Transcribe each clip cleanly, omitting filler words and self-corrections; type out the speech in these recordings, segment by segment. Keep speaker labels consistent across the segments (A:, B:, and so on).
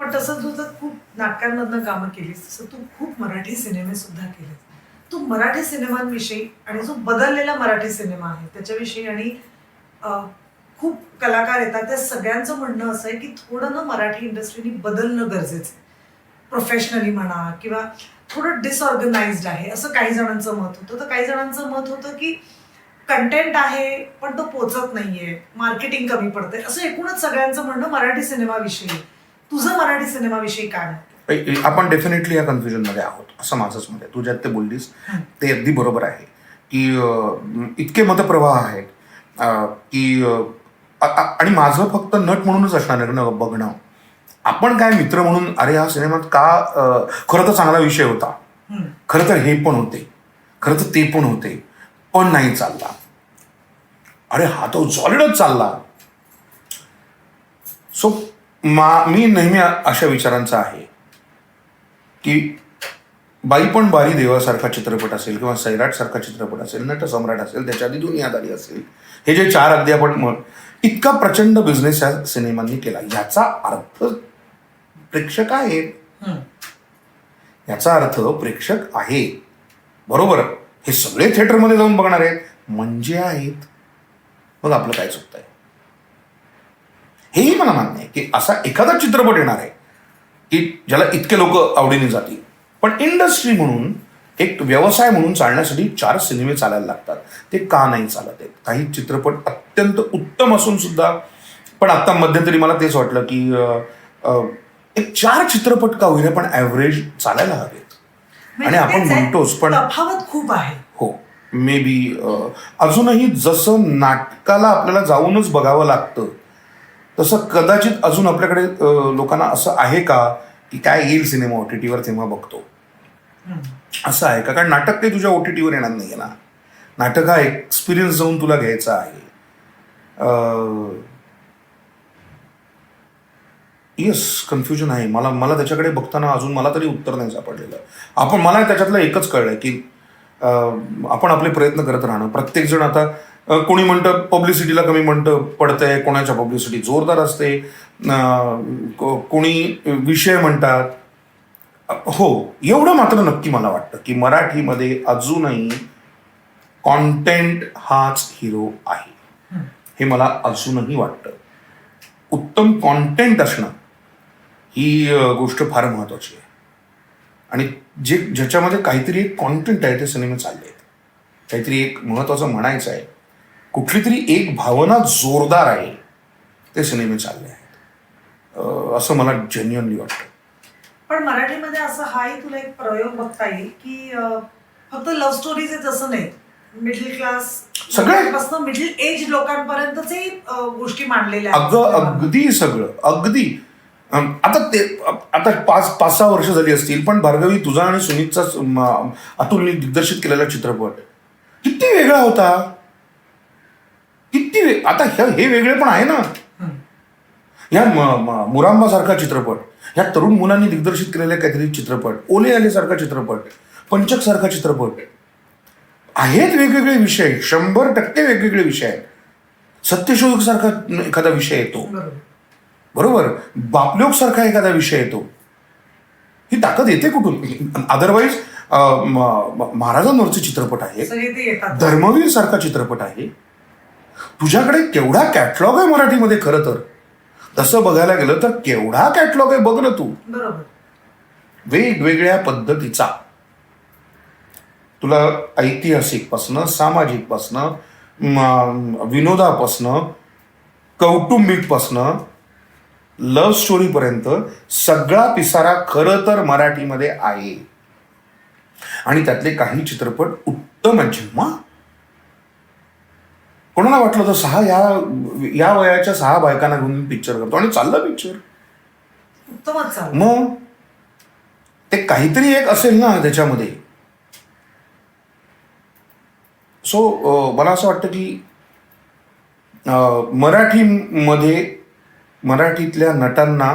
A: पण तसं तू तर खूप नाटकांमधनं कामं केलीस, तसं तू खूप मराठी सिनेमे सुद्धा केलेस. तू मराठी सिनेमांविषयी आणि जो बदललेला मराठी सिनेमा आहे त्याच्याविषयी आणि अ, खूप कलाकार येतात त्या सगळ्यांचं म्हणणं असं आहे की थोडं ना मराठी इंडस्ट्रीनी बदलणं गरजेचं आहे. प्रोफेशनली म्हणा किंवा थोडं डिसऑर्गनाइज्ड आहे असं काही जणांचं मत होतं. तर काही जणांचं मत होतं की कंटेंट आहे पण तो पोचत नाहीये, मार्केटिंग कमी पडतंय, असं एकूणच सगळ्यांचं म्हणणं मराठी सिनेमाविषयी. तुझं मराठी सिनेमाविषयी काय मत?
B: आपण डेफिनेटली या कन्फ्युजन मध्ये आहोत असं माझंच मत आहे. तू ज्यात ते बोललीस ते अगदी बरोबर आहे की इतके मतप्रवाह आहेत की आणि माझं फक्त नट म्हणूनच असणार आहे ना बघणं. आपण काय मित्र म्हणून अरे हा सिनेमात का खरं तर चांगला विषय होता, खरं तर हे पण होते, खरं तर ते पण होते, पण नाही चालला, अरे हा तो सॉलिडच चालला. सो मी नेहमी अशा विचारांचा आहे की बाई पण बारी देवासारखा चित्रपट असेल किंवा सैराट सारखा चित्रपट असेल, नटसम्राट असेल, त्याच्या आधी दुनियादारी असेल, हे जे 4 अगदी आपण इतका प्रचंड बिझनेस या सिनेमांनी केला. याचा अर्थ प्रेक्षक आहेत, याचा अर्थ प्रेक्षक आहे, बरोबर. हे सगळे थिएटरमध्ये जाऊन बघणार आहेत म्हणजे आहेत. मग आपलं काय चुकतंय? हेही मला मान्य आहे की असा एखादा चित्रपट येणार आहे की ज्याला इतके लोक आवडीने जातील, पण इंडस्ट्री म्हणून एक व्यवसाय म्हणून चालण्यासाठी 4 सिनेमे चालायला लागतात. ते का नाही चालत आहेत? काही चित्रपट अत्यंत उत्तम असून सुद्धा, पण आता मध्यंतरी मला तेच वाटलं की एक 4 चित्रपट का होईना पण ॲव्हरेज चालायला हवेत. आणि आपण म्हणतोच पण
A: तफावत खूप आहे.
B: हो, मे बी अजूनही जसं नाटकाला आपल्याला जाऊनच बघावं लागतं तसं कदाचित अजून आपल्याकडे लोकांना असं आहे का की काय येईल सिनेमा OTTवर तेव्हा बघतो, असं आहे का? कारण नाटक काही तुझ्या OTTवर येणार नाहीये ना. नाटक हा एक्सपिरियन्स जाऊन तुला घ्यायचा आहे. येस, कन्फ्युजन आहे. मला त्याच्याकडे बघताना अजून मला तरी उत्तर नाही सापडलेलं. मला त्याच्यातलं एकच कळलंय की आपण आपले प्रयत्न करत राहणं. प्रत्येक जण आता कोणी म्हणतं पब्लिसिटीला कमी पडतंय, कोणाच्या पब्लिसिटी जोरदार असते, कोणी विषय म्हणतात. हो, एवढं मात्र नक्की मला वाटतं की मराठीमध्ये अजूनही कॉन्टेंट हाच हिरो आहे. हे मला अजूनही वाटतं. उत्तम कॉन्टेंट असणं ही गोष्ट फार महत्वाची आहे. आणि ज्याच्यामध्ये काहीतरी एक कॉन्टेंट आहे ते सिनेमे चालले आहेत. काहीतरी एक महत्वाचं म्हणायचं आहे, कुठली तरी एक भावना जोरदार आहे, ते सिनेमे चालले आहेत असं मला जेन्युअनली वाटतं.
A: पण मराठीमध्ये असं हाही तुला एक प्रयोग बघता येईल की फक्त लव्ह स्टोरीज आहेत असं नाही, मिडल क्लास सगळ्यापासून मिडल एज लोकांपर्यंतचे गोष्टी मांडलेल्या आहेत.
B: अगदी सगळं, अगदी. आता 5-6 वर्ष झाली असतील, पण भार्गवी तुझा आणि सुनीतचा अतुलने दिग्दर्शित केलेला चित्रपट किती वेगळा होता, किती आता हे वेगळे पण आहे ना. ह्या मुरांबा सारखा चित्रपट, ह्या तरुण मुलांनी दिग्दर्शित केलेले काहीतरी चित्रपट, ओले आले सारखा चित्रपट, पंचक सारखा चित्रपट आहेत. वेगवेगळे विषय, 100% वेगवेगळे विषय आहेत. सत्यशोधक सारखा एखादा विषय येतो, बरोबर, बापलोक सारखा एखादा विषय येतो. ही ताकद येते कुठून? अदरवाईज महाराजांवरचे चित्रपट आहे, धर्मवीर सारखा चित्रपट आहे. तुझ्याकडे केवढा कॅटलॉग आहे मराठीमध्ये. खरं तर तसं बघायला गेलं तर केवढा कॅटलॉग आहे बघ ना तू, वेगवेगळ्या पद्धतीचा. तुला ऐतिहासिक पासनं, सामाजिक पासनं, विनोदापासनं, कौटुंबिक पासनं, लव्ह स्टोरी पर्यंत सगळा पिसारा खरं तर मराठीमध्ये आहे. आणि त्यातले काही चित्रपट उत्तम आहेत. जेव्हा कोणाला वाटलं तर या वयाच्या 6 बायकांना घेऊन पिक्चर करतो आणि चालला पिक्चर, मग ते काहीतरी एक असेल ना त्याच्यामध्ये. सो मला असं वाटतं की मराठीतल्या नटांना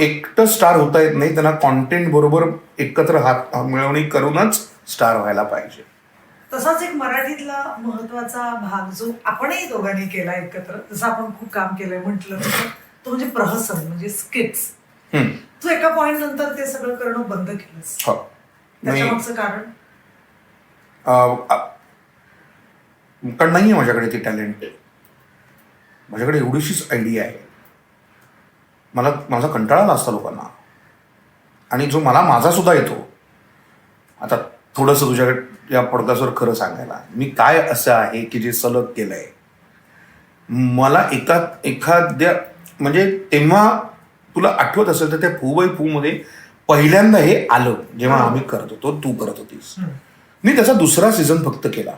B: एकटं स्टार होता येत नाही, त्यांना कॉन्टेंट बरोबर एकत्र हात मिळवणी करूनच स्टार व्हायला पाहिजे.
A: तसाच एक मराठीतला महत्वाचा भाग जो आपणही दोघांनी केला एकत्र, जसं आपण खूप काम केलंय म्हटलं, तो म्हणजे प्रहसन म्हणजे स्किट्स.
B: हम्म.
A: तू एका पॉइंट नंतर ते सगळं करणं बंद केलंस.
B: हो.
A: त्याच्या मागचं कारण?
B: कारण नाही आहे माझ्याकडे ती टॅलेंट. माझ्याकडे एवढीशीच आयडिया आहे. माझा कंटाळा आला असता लोकांना, आणि जो मला माझा सुद्धा येतो. आता थोडंसं तुझ्याकडे या पॉडकास्टवर खरं सांगायला, मी काय असं आहे की जे सलग केलंय. मला एखाद्या म्हणजे तेव्हा तुला आठवत असेल तर त्या फू बाई मध्ये पहिल्यांदा हे आलं जेव्हा आम्ही करत होतो, तू करत होतीस. मी त्याचा दुसरा सीझन फक्त केला.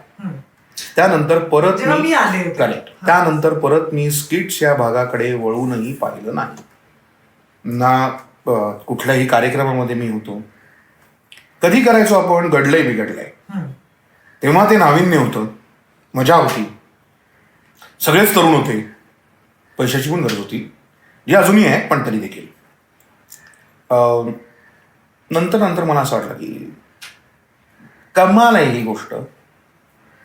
B: त्यानंतर परत
A: जेव्हा मी आले.
B: करेक्ट. त्यानंतर परत मी स्किट्स या भागाकडे वळूनही पाहिलं नाही ना. कुठल्याही कार्यक्रमामध्ये मी होतो. कधी करायचो आपण घडलंय बिघडलंय, तेव्हा ते नाविन्य होतं, मजा होती, सगळेच तरुण होते, पैशाची पण गरज होती, जी अजूनही आहे पण तरी देखील. नंतर मला असं वाटलं की कमाल आहे ही गोष्ट.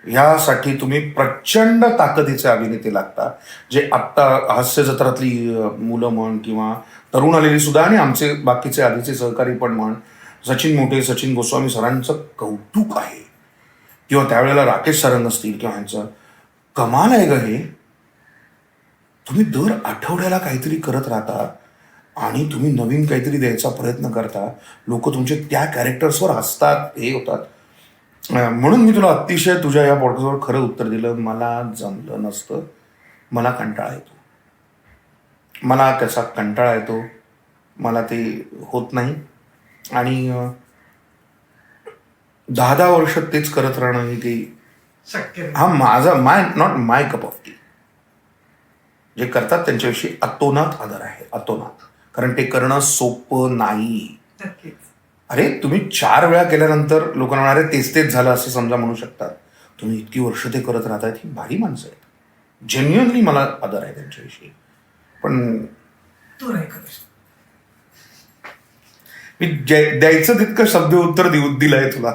B: ह्यासाठी तुम्ही प्रचंड ताकदीचे अभिनेते लागता, जे आत्ता हास्य जत्रातली मुलं म्हण किंवा तरुण आलेली सुद्धा, आणि आमचे बाकीचे आधीचे सहकारी पण म्हण, सचिन मोठे, सचिन गोस्वामी सरांचं कौतुक आहे, किंवा त्यावेळेला राकेश सरंग असतील किंवा ह्यांचं. कमाल आहे ग हे. तुम्ही दर आठवड्याला काहीतरी करत राहता आणि तुम्ही नवीन काहीतरी द्यायचा प्रयत्न करता. लोक तुमचे त्या कॅरेक्टर्सवर हसतात, हे होतात. म्हणून मी तुला अतिशय तुझ्या या पॉडकास्टवर खरं उत्तर दिलं. मला जमलं नसतं. मला कंटाळा येतो. मला त्याचा कंटाळा येतो. मला ते होत नाही. आणि 10 वर्ष तेच करत राहणं हे काही
A: शक्य नाही.
B: हा माझा not my cup of T. जे करतात त्यांच्याविषयी अतोनात आदर आहे, अतोनात. कारण ते करणं सोपं नाही.
A: नक्कीच.
B: अरे तुम्ही 4 वेळा केल्यानंतर लोकांना म्हणारे तेच झालं असं समजा म्हणू शकतात. तुम्ही इतकी वर्ष ते करत राहतायत, ही भारी माणसं आहेत. जेन्युअनली मला आदर आहे त्यांच्याविषयी. पण
A: तू नाही करू शकत.
B: मी द्यायचं तितकं शब्द उत्तर दिलंय तुला.